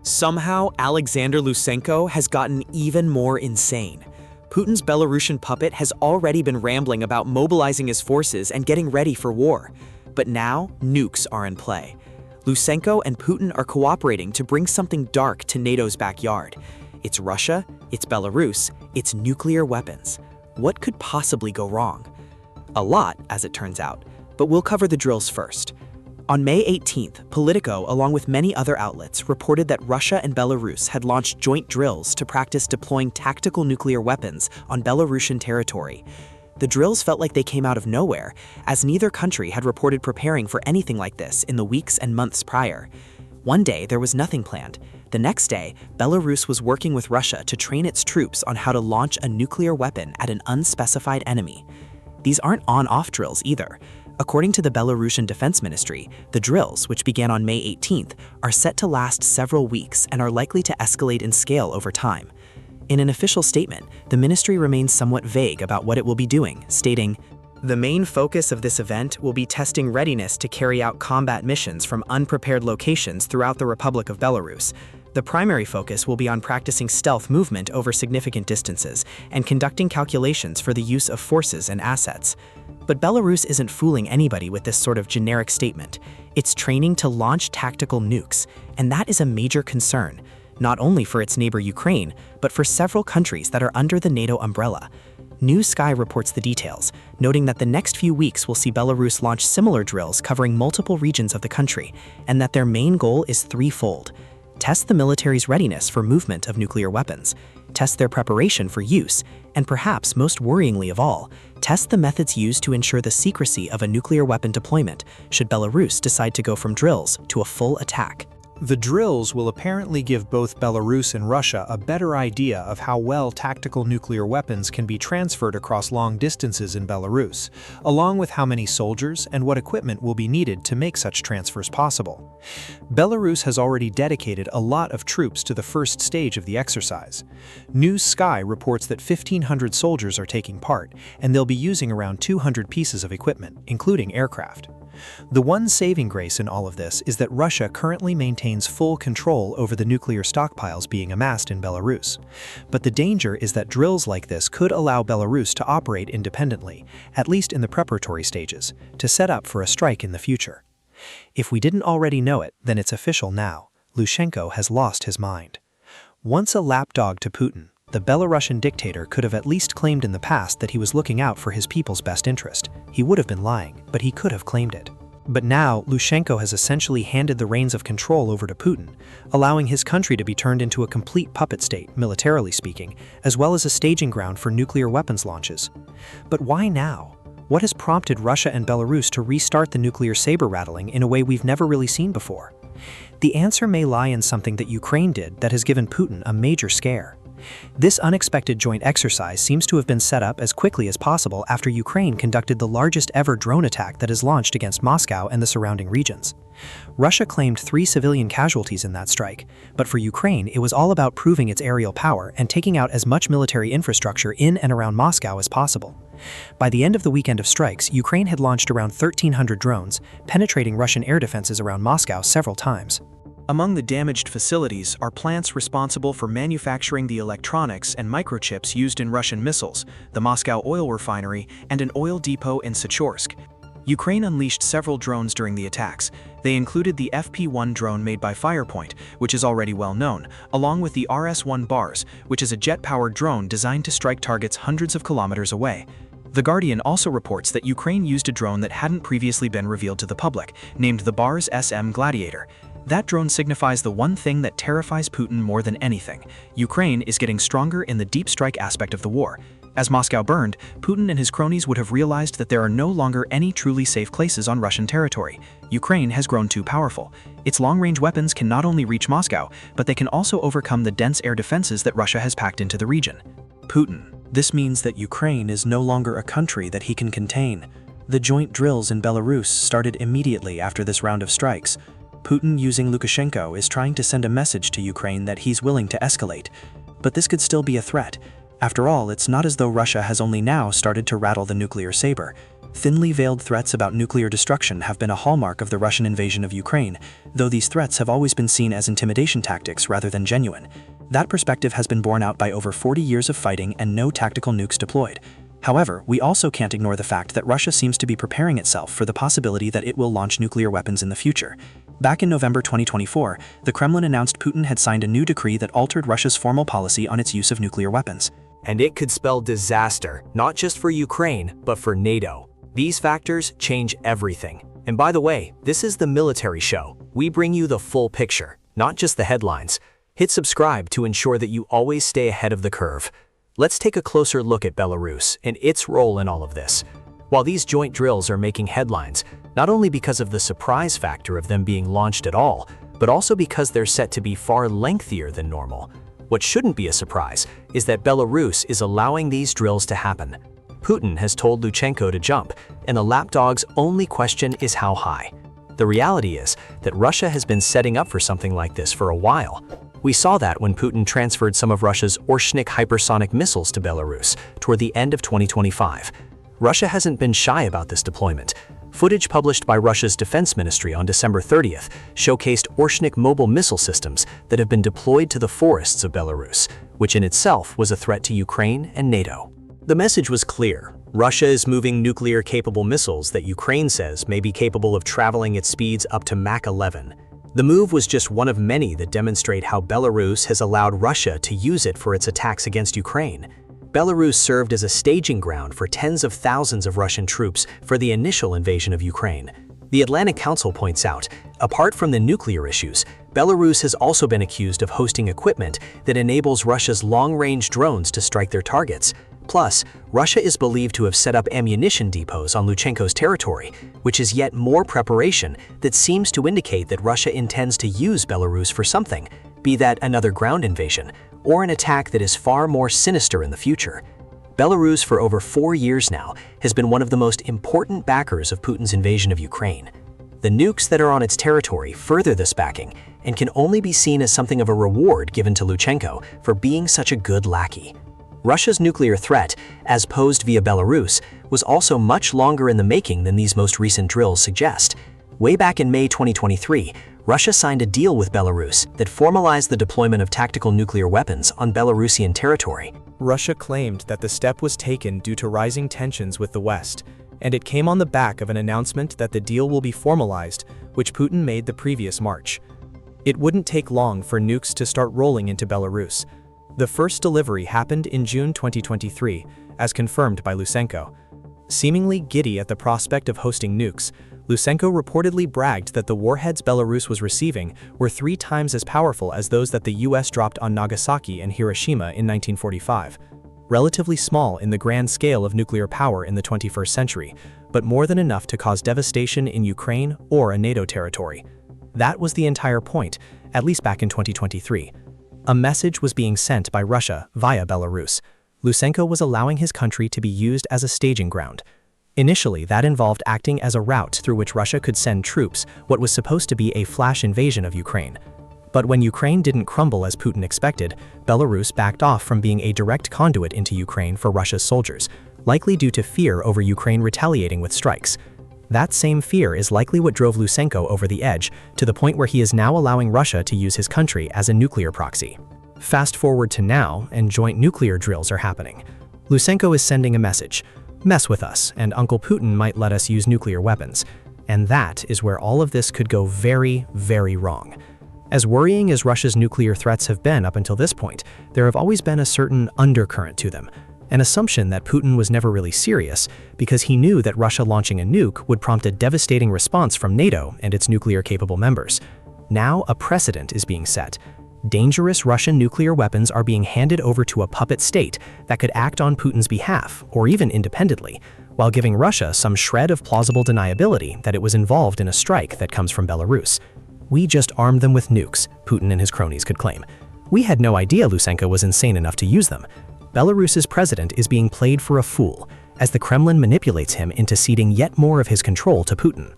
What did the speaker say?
Somehow, Alexander Lukashenko has gotten even more insane. Putin's Belarusian puppet has already been rambling about mobilizing his forces and getting ready for war. But now, nukes are in play. Lukashenko and Putin are cooperating to bring something dark to NATO's backyard. It's Russia, it's Belarus, it's nuclear weapons. What could possibly go wrong? A lot, as it turns out, but we'll cover the drills first. On May 18th, Politico, along with many other outlets, reported that Russia and Belarus had launched joint drills to practice deploying tactical nuclear weapons on Belarusian territory. The drills felt like they came out of nowhere, as neither country had reported preparing for anything like this in the weeks and months prior. One day, there was nothing planned. The next day, Belarus was working with Russia to train its troops on how to launch a nuclear weapon at an unspecified enemy. These aren't on-off drills either. According to the Belarusian Defense Ministry, the drills, which began on May 18th, are set to last several weeks and are likely to escalate in scale over time. In an official statement, the ministry remains somewhat vague about what it will be doing, stating, "The main focus of this event will be testing readiness to carry out combat missions from unprepared locations throughout the Republic of Belarus. The primary focus will be on practicing stealth movement over significant distances and conducting calculations for the use of forces and assets." But Belarus isn't fooling anybody with this sort of generic statement. It's training to launch tactical nukes, and that is a major concern, not only for its neighbor Ukraine, but for several countries that are under the NATO umbrella. New Sky reports the details, noting that the next few weeks will see Belarus launch similar drills covering multiple regions of the country, and that their main goal is threefold. Test the military's readiness for movement of nuclear weapons, test their preparation for use, and perhaps most worryingly of all, test the methods used to ensure the secrecy of a nuclear weapon deployment should Belarus decide to go from drills to a full attack. The drills will apparently give both Belarus and Russia a better idea of how well tactical nuclear weapons can be transferred across long distances in Belarus, along with how many soldiers and what equipment will be needed to make such transfers possible. Belarus has already dedicated a lot of troops to the first stage of the exercise. News Sky reports that 1,500 soldiers are taking part, and they'll be using around 200 pieces of equipment, including aircraft. The one saving grace in all of this is that Russia currently maintains full control over the nuclear stockpiles being amassed in Belarus. But the danger is that drills like this could allow Belarus to operate independently, at least in the preparatory stages, to set up for a strike in the future. If we didn't already know it, then it's official now. Lukashenko has lost his mind. Once a lapdog to Putin, the Belarusian dictator could have at least claimed in the past that he was looking out for his people's best interest. He would have been lying, but he could have claimed it. But now, Lukashenko has essentially handed the reins of control over to Putin, allowing his country to be turned into a complete puppet state, militarily speaking, as well as a staging ground for nuclear weapons launches. But why now? What has prompted Russia and Belarus to restart the nuclear saber rattling in a way we've never really seen before? The answer may lie in something that Ukraine did that has given Putin a major scare. This unexpected joint exercise seems to have been set up as quickly as possible after Ukraine conducted the largest ever drone attack that is launched against Moscow and the surrounding regions. Russia claimed 3 civilian casualties in that strike, but for Ukraine it was all about proving its aerial power and taking out as much military infrastructure in and around Moscow as possible. By the end of the weekend of strikes, Ukraine had launched around 1,300 drones, penetrating Russian air defenses around Moscow several times. Among the damaged facilities are plants responsible for manufacturing the electronics and microchips used in Russian missiles, the Moscow oil refinery, and an oil depot in Sichorsk. Ukraine unleashed several drones during the attacks. They included the FP-1 drone made by Firepoint, which is already well known, along with the RS-1 Bars, which is a jet-powered drone designed to strike targets hundreds of kilometers away. The Guardian also reports that Ukraine used a drone that hadn't previously been revealed to the public, named the Bars SM Gladiator. That drone signifies the one thing that terrifies Putin more than anything. Ukraine is getting stronger in the deep strike aspect of the war. As Moscow burned, Putin and his cronies would have realized that there are no longer any truly safe places on Russian territory. Ukraine has grown too powerful. Its long-range weapons can not only reach Moscow, but they can also overcome the dense air defenses that Russia has packed into the region. Putin. This means that Ukraine is no longer a country that he can contain. The joint drills in Belarus started immediately after this round of strikes. Putin, using Lukashenko, is trying to send a message to Ukraine that he's willing to escalate. But this could still be a threat. After all, it's not as though Russia has only now started to rattle the nuclear saber. Thinly veiled threats about nuclear destruction have been a hallmark of the Russian invasion of Ukraine, though these threats have always been seen as intimidation tactics rather than genuine. That perspective has been borne out by over 40 years of fighting and no tactical nukes deployed. However, we also can't ignore the fact that Russia seems to be preparing itself for the possibility that it will launch nuclear weapons in the future. Back in November 2024, the Kremlin announced Putin had signed a new decree that altered Russia's formal policy on its use of nuclear weapons. And it could spell disaster, not just for Ukraine, but for NATO. These factors change everything. And by the way, this is the military show. We bring you the full picture, not just the headlines. Hit subscribe to ensure that you always stay ahead of the curve. Let's take a closer look at Belarus and its role in all of this. While these joint drills are making headlines, not only because of the surprise factor of them being launched at all, but also because they're set to be far lengthier than normal. What shouldn't be a surprise is that Belarus is allowing these drills to happen. Putin has told Lukashenko to jump, and the lapdog's only question is how high. The reality is that Russia has been setting up for something like this for a while. We saw that when Putin transferred some of Russia's Orshnik hypersonic missiles to Belarus toward the end of 2025. Russia hasn't been shy about this deployment. Footage published by Russia's defense ministry on December 30th showcased Orshnik mobile missile systems that have been deployed to the forests of Belarus, which in itself was a threat to Ukraine and NATO. The message was clear. Russia is moving nuclear-capable missiles that Ukraine says may be capable of traveling at speeds up to Mach 11. The move was just one of many that demonstrate how Belarus has allowed Russia to use it for its attacks against Ukraine. Belarus served as a staging ground for tens of thousands of Russian troops for the initial invasion of Ukraine. The Atlantic Council points out, apart from the nuclear issues, Belarus has also been accused of hosting equipment that enables Russia's long-range drones to strike their targets. Plus, Russia is believed to have set up ammunition depots on Lukashenko's territory, which is yet more preparation that seems to indicate that Russia intends to use Belarus for something, be that another ground invasion, or an attack that is far more sinister in the future. Belarus, for over 4 years now, has been one of the most important backers of Putin's invasion of Ukraine. The nukes that are on its territory further this backing and can only be seen as something of a reward given to Lukashenko for being such a good lackey. Russia's nuclear threat, as posed via Belarus, was also much longer in the making than these most recent drills suggest. Way back in May 2023, Russia signed a deal with Belarus that formalized the deployment of tactical nuclear weapons on Belarusian territory. Russia claimed that the step was taken due to rising tensions with the West, and it came on the back of an announcement that the deal will be formalized, which Putin made the previous March. It wouldn't take long for nukes to start rolling into Belarus. The first delivery happened in June 2023, as confirmed by Lukashenko. Seemingly giddy at the prospect of hosting nukes, Lukashenko reportedly bragged that the warheads Belarus was receiving were 3 times as powerful as those that the US dropped on Nagasaki and Hiroshima in 1945. Relatively small in the grand scale of nuclear power in the 21st century, but more than enough to cause devastation in Ukraine or a NATO territory. That was the entire point, at least back in 2023. A message was being sent by Russia via Belarus. Lukashenko was allowing his country to be used as a staging ground. Initially, that involved acting as a route through which Russia could send troops, what was supposed to be a flash invasion of Ukraine. But when Ukraine didn't crumble as Putin expected, Belarus backed off from being a direct conduit into Ukraine for Russia's soldiers, likely due to fear over Ukraine retaliating with strikes. That same fear is likely what drove Lukashenko over the edge, to the point where he is now allowing Russia to use his country as a nuclear proxy. Fast forward to now, and joint nuclear drills are happening. Lukashenko is sending a message: mess with us, and Uncle Putin might let us use nuclear weapons. And that is where all of this could go very, very wrong. As worrying as Russia's nuclear threats have been up until this point, there have always been a certain undercurrent to them. An assumption that Putin was never really serious, because he knew that Russia launching a nuke would prompt a devastating response from NATO and its nuclear-capable members. Now a precedent is being set. Dangerous Russian nuclear weapons are being handed over to a puppet state that could act on Putin's behalf, or even independently, while giving Russia some shred of plausible deniability that it was involved in a strike that comes from Belarus. We just armed them with nukes, Putin and his cronies could claim. We had no idea Lukashenko was insane enough to use them. Belarus's president is being played for a fool, as the Kremlin manipulates him into ceding yet more of his control to Putin.